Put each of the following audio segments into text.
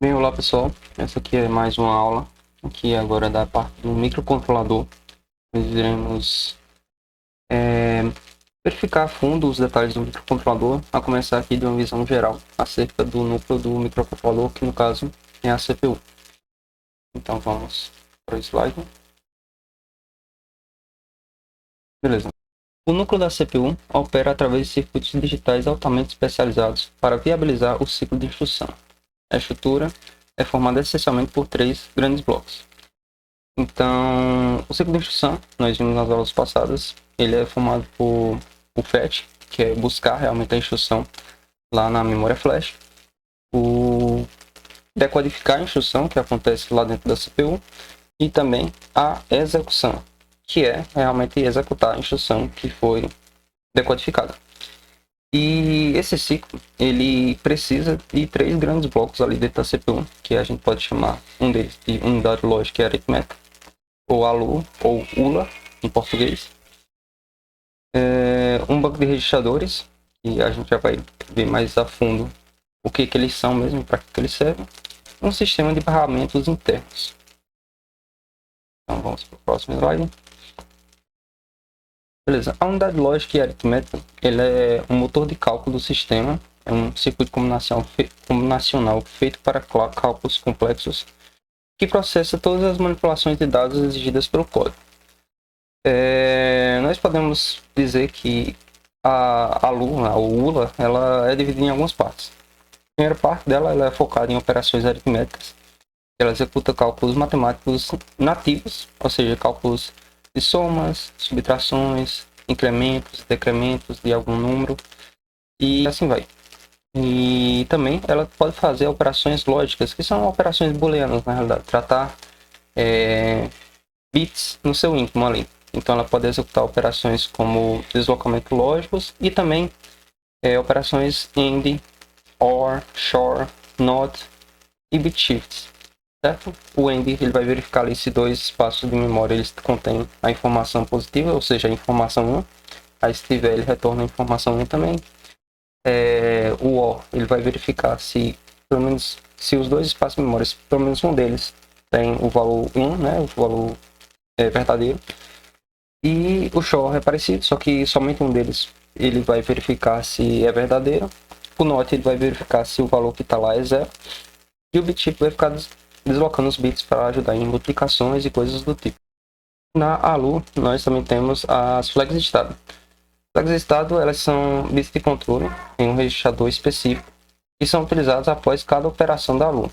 Bem, olá pessoal, essa aqui é mais uma aula aqui agora da parte do microcontrolador. Nós iremos verificar a fundo os detalhes do microcontrolador, a começar aqui de uma visão geral acerca do núcleo do microcontrolador, que no caso é a CPU. Então vamos para o slide. Beleza. O núcleo da CPU opera através de circuitos digitais altamente especializados para viabilizar o ciclo de instrução. A estrutura é formada essencialmente por três grandes blocos. Então, o ciclo de instrução, nós vimos nas aulas passadas, ele é formado por o fetch, que é buscar realmente a instrução lá na memória flash, o decodificar a instrução, que acontece lá dentro da CPU, e também a execução, que é realmente executar a instrução que foi decodificada. E esse ciclo, ele precisa de três grandes blocos ali dentro da CPU, que a gente pode chamar um deles de unidade lógica e aritmética, ou ALU, ou ULA, em português. Um banco de registradores, e a gente já vai ver mais a fundo o que eles são mesmo, para que eles servem. Um sistema de barramentos internos. Então vamos para o próximo slide. Beleza, a unidade lógica e aritmética, ele é um motor de cálculo do sistema, é um circuito combinacional feito para cálculos complexos, que processa todas as manipulações de dados exigidas pelo código. Nós podemos dizer que a Lua, ou ULA, ela é dividida em algumas partes. A primeira parte dela ela é focada em operações aritméticas. Ela executa cálculos matemáticos nativos, ou seja, cálculos de somas, subtrações, incrementos, decrementos de algum número e assim vai. E também ela pode fazer operações lógicas, que são operações booleanas, na realidade, tratar bits no seu íntimo ali. Então ela pode executar operações como deslocamento lógicos e também operações AND, OR, SHOR, NOT e bit shifts, certo? O AND ele vai verificar ali se dois espaços de memória eles contêm a informação positiva, ou seja, a informação 1. Aí se tiver ele retorna a informação 1 também. O OR ele vai verificar se pelo menos se os dois espaços de memória, pelo menos um deles tem o valor 1, né, o valor verdadeiro. E o SHOR é parecido, só que somente um deles ele vai verificar se é verdadeiro. O NOT ele vai verificar se o valor que está lá é zero. E o bit vai ficar deslocando os bits para ajudar em multiplicações e coisas do tipo. Na ALU, nós também temos as flags de estado. Flags de estado elas são bits de controle em um registrador específico e são utilizados após cada operação da ALU.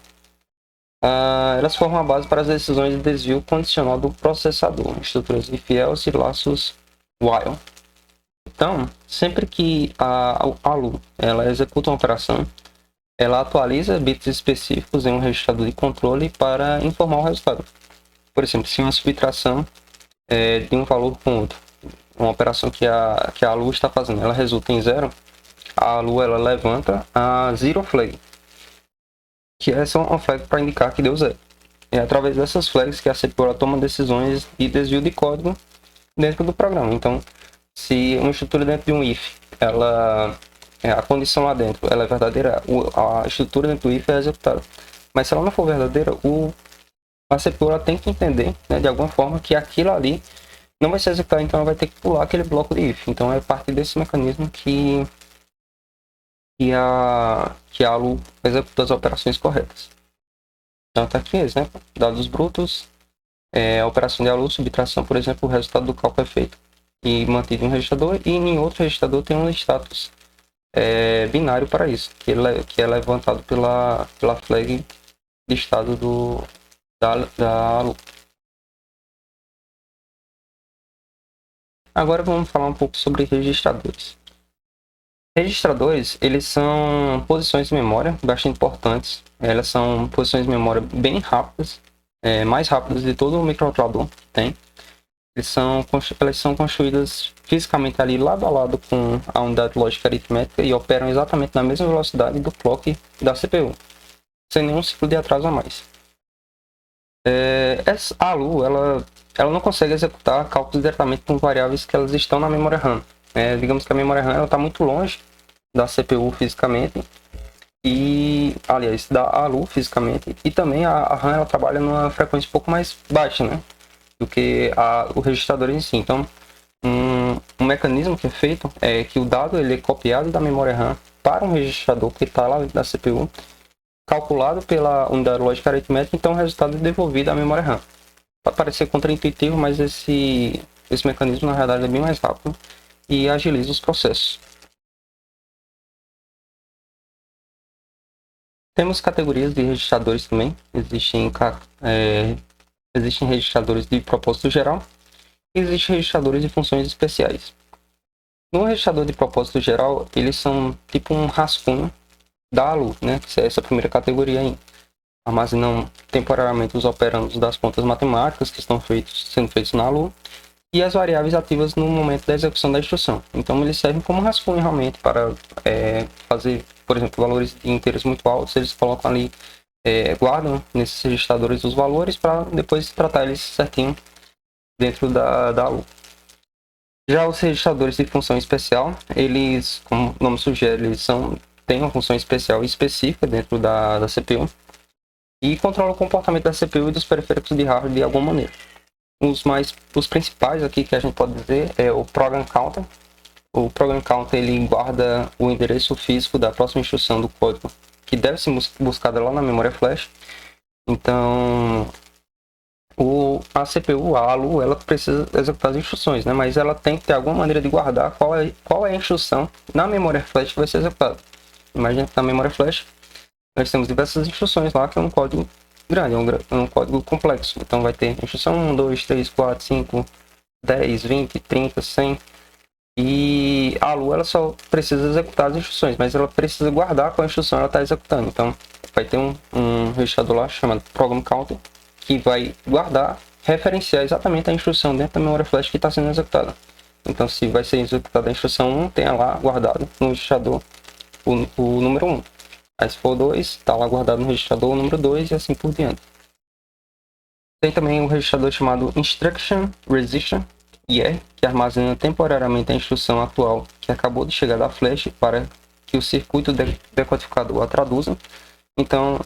Elas formam a base para as decisões de desvio condicional do processador, estruturas if else e laços while. Então, sempre que a ALU ela executa uma operação, ela atualiza bits específicos em um registrador de controle para informar o resultado. Por exemplo, se uma subtração de um valor com outro, uma operação que a ALU está fazendo, ela resulta em zero, a ALU ela levanta a zero flag, que é só uma flag para indicar que deu zero. É através dessas flags que a CPU toma decisões de desvio de código dentro do programa. Então, se uma estrutura dentro de um if, a condição lá dentro ela é verdadeira, a estrutura dentro do if é executada. Mas se ela não for verdadeira, a CPU tem que entender, né, de alguma forma que aquilo ali não vai ser executado, então ela vai ter que pular aquele bloco de if. Então é parte desse mecanismo que a ALU executa as operações corretas. Então tá aqui, exemplo, dados brutos, a operação de ALU, subtração, por exemplo, o resultado do cálculo é feito e mantido em um registrador, e em outro registrador tem um status binário para isso, que é levantado pela flag de estado da ALU. Agora vamos falar um pouco sobre registradores. Registradores, eles são posições de memória bastante importantes. Elas são posições de memória bem rápidas, mais rápidas de todo o microcontrolador que tem. Elas são construídas fisicamente ali lado a lado com a unidade lógica aritmética e operam exatamente na mesma velocidade do clock da CPU, sem nenhum ciclo de atraso a mais. A ALU ela não consegue executar cálculos diretamente com variáveis que elas estão na memória RAM. Digamos que a memória RAM está muito longe da CPU fisicamente e, aliás, da ALU fisicamente, e também a RAM ela trabalha numa frequência um pouco mais baixa, né, do que o registrador em si. Então, um mecanismo que é feito é que o dado ele é copiado da memória RAM para um registrador que está lá dentro da CPU, calculado pela unidade lógica aritmética, então o resultado é devolvido à memória RAM. Pode parecer contraintuitivo, mas esse mecanismo na realidade é bem mais rápido e agiliza os processos. Temos categorias de registradores também. Existem registradores de propósito geral e existem registradores de funções especiais. No registrador de propósito geral, eles são tipo um rascunho da ALU, né? Que é essa primeira categoria aí. Armazenam temporariamente os operandos das contas matemáticas que estão sendo feitos na ALU e as variáveis ativas no momento da execução da instrução. Então, eles servem como rascunho realmente para fazer, por exemplo, valores de inteiros muito altos, eles colocam ali, guardam nesses registradores os valores para depois tratar eles certinho dentro da ALU. Já os registradores de função especial, eles, como o nome sugere, têm uma função especial e específica dentro da CPU e controlam o comportamento da CPU e dos periféricos de hardware de alguma maneira. Os principais aqui que a gente pode dizer é o Program Counter. O Program Counter ele guarda o endereço físico da próxima instrução do código que deve ser buscada lá na memória flash. Então, a CPU, a ALU, ela precisa executar as instruções, né? Mas ela tem que ter alguma maneira de guardar qual é a instrução na memória flash que vai ser executada. Imagina que na memória flash nós temos diversas instruções lá, que é um código grande, é um código complexo. Então vai ter instrução 1, 2, 3, 4, 5, 10, 20, 30, 100. E a ALU ela só precisa executar as instruções, mas ela precisa guardar qual instrução ela está executando. Então vai ter um registrador lá chamado Program Counter, que vai guardar, referenciar exatamente a instrução dentro da memória flash que está sendo executada. Então, se vai ser executada a instrução 1, tenha lá guardado no registrador o número 1. Aí, se for 2, está lá guardado no registrador o número 2 e assim por diante. Tem também um registrador chamado Instruction Register, que armazena temporariamente a instrução atual que acabou de chegar da flash para que o circuito decodificador a traduza. Então,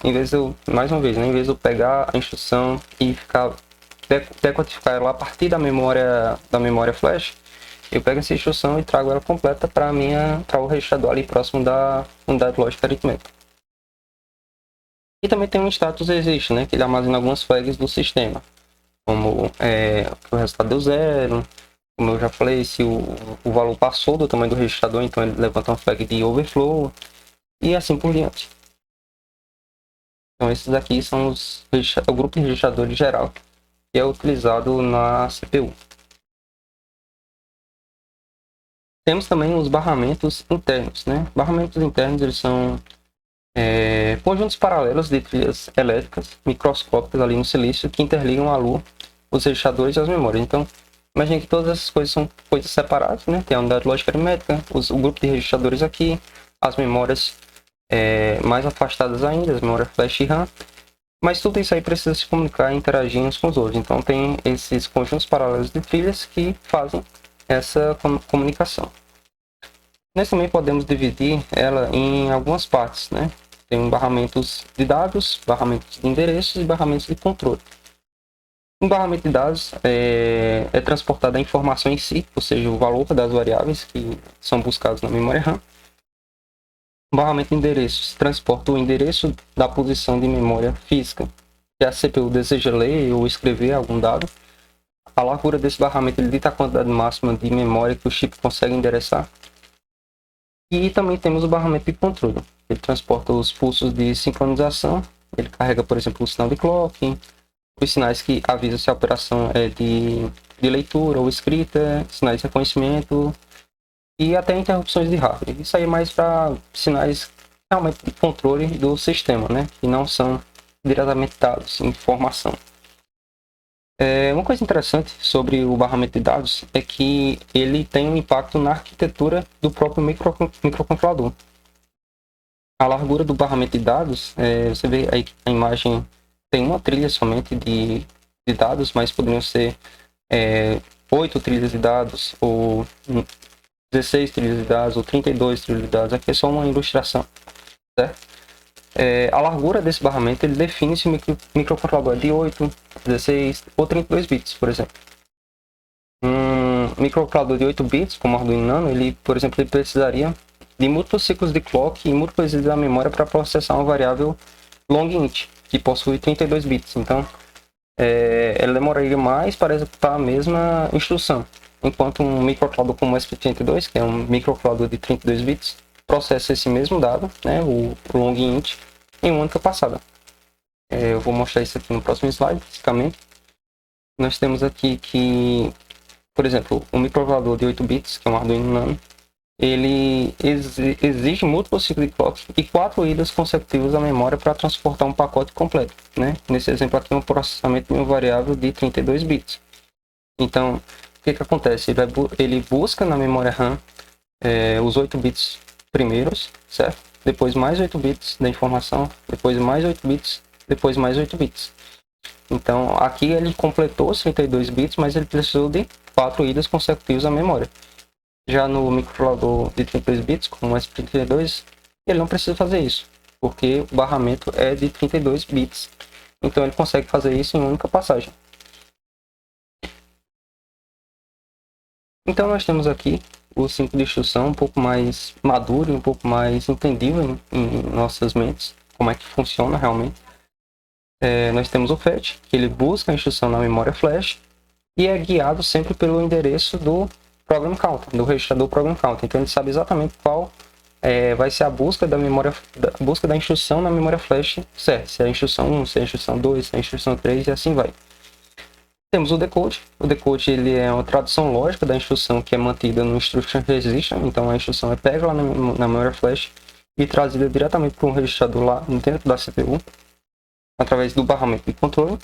mais uma vez, né, em vez de eu pegar a instrução e decodificar ela a partir da memória flash, eu pego essa instrução e trago ela completa para o registrador ali próximo da unidade lógica aritmética. E também tem um status exist, né, que ele armazena algumas flags do sistema, como o resultado deu zero, como eu já falei, se o valor passou do tamanho do registrador, então ele levanta uma flag de overflow e assim por diante. Então esses aqui são o grupo de registradores geral que é utilizado na CPU. Temos também os barramentos internos, né? Barramentos internos eles são conjuntos paralelos de trilhas elétricas microscópicas ali no silício que interligam a ALU, os registradores e as memórias. Então, imagine que todas essas coisas são coisas separadas, né? Tem a unidade lógica aritmética, o grupo de registradores aqui, as memórias mais afastadas ainda, as memórias flash e RAM. Mas tudo isso aí precisa se comunicar e interagir uns com os outros. Então tem esses conjuntos paralelos de trilhas que fazem essa comunicação. Nós também podemos dividir ela em algumas partes, né? Tem barramentos de dados, barramentos de endereços e barramentos de controle. Um barramento de dados é transportada a informação em si, ou seja, o valor das variáveis que são buscados na memória RAM. O barramento de endereços transporta o endereço da posição de memória física que a CPU deseja ler ou escrever algum dado. A largura desse barramento ele dita a quantidade máxima de memória que o chip consegue endereçar. E também temos o barramento de controle. Ele transporta os pulsos de sincronização. Ele carrega, por exemplo, o sinal de clock, os sinais que avisam se a operação é de leitura ou escrita, sinais de reconhecimento e até interrupções de hardware. Isso aí é mais para sinais realmente de controle do sistema, né? Que não são diretamente dados, informação. Uma coisa interessante sobre o barramento de dados é que ele tem um impacto na arquitetura do próprio microcontrolador. A largura do barramento de dados, você vê aí que a imagem tem uma trilha somente de dados, mas poderiam ser 8 trilhas de dados, ou 16 trilhas de dados, ou 32 trilhas de dados. Aqui é só uma ilustração, certo? A largura desse barramento ele define se o microcontrolador é de 8, 16 ou 32 bits, por exemplo. Um microcontrolador de 8 bits, como o Arduino Nano, ele, por exemplo, ele precisaria de múltiplos ciclos de clock e múltiplos ciclos da memória para processar uma variável long int, que possui 32 bits. Então, ela demoraria mais para executar a mesma instrução, enquanto um microcontrolador como o ESP32, que é um microcontrolador de 32 bits, processa esse mesmo dado, né, o long int, em uma única passada. Eu vou mostrar isso aqui no próximo slide, basicamente. Nós temos aqui que, por exemplo, um microcontrolador de 8 bits, que é um Arduino Nano, ele exige múltiplos ciclos de clock e 4 idas consecutivas à memória para transportar um pacote completo, né? Nesse exemplo aqui é um processamento de uma variável de 32 bits. Então, o que acontece? Ele busca na memória RAM os 8 bits primeiros, certo? Depois mais 8 bits da informação, depois mais 8 bits, depois mais 8 bits. Então, aqui ele completou os 32 bits, mas ele precisou de 4 idas consecutivas à memória. Já no microcontrolador de 32 bits, como o ESP32, ele não precisa fazer isso, porque o barramento é de 32 bits. Então ele consegue fazer isso em uma única passagem. Então nós temos aqui o 5 de instrução um pouco mais maduro, um pouco mais entendível em nossas mentes, como é que funciona realmente. Nós temos o fetch, que ele busca a instrução na memória flash e é guiado sempre pelo endereço do program counter, do registrador program counter. Então ele sabe exatamente qual vai ser a busca da memória, busca da instrução na memória flash certo, se é a instrução 1, se é a instrução 2, se é a instrução 3 e assim vai. Temos o decode. O decode ele é uma tradução lógica da instrução que é mantida no instruction register. Então a instrução é pega lá na memória flash e trazida diretamente para um registrador lá dentro da CPU através do barramento de controle.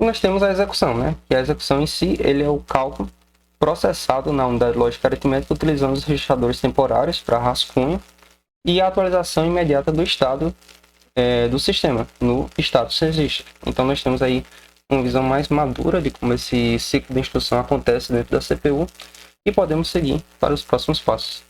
E nós temos a execução, né? Que a execução em si ele é o cálculo processado na unidade lógica aritmética utilizando os registradores temporários para rascunho e a atualização imediata do estado do sistema no status register. Então nós temos aí uma visão mais madura de como esse ciclo de instrução acontece dentro da CPU e podemos seguir para os próximos passos.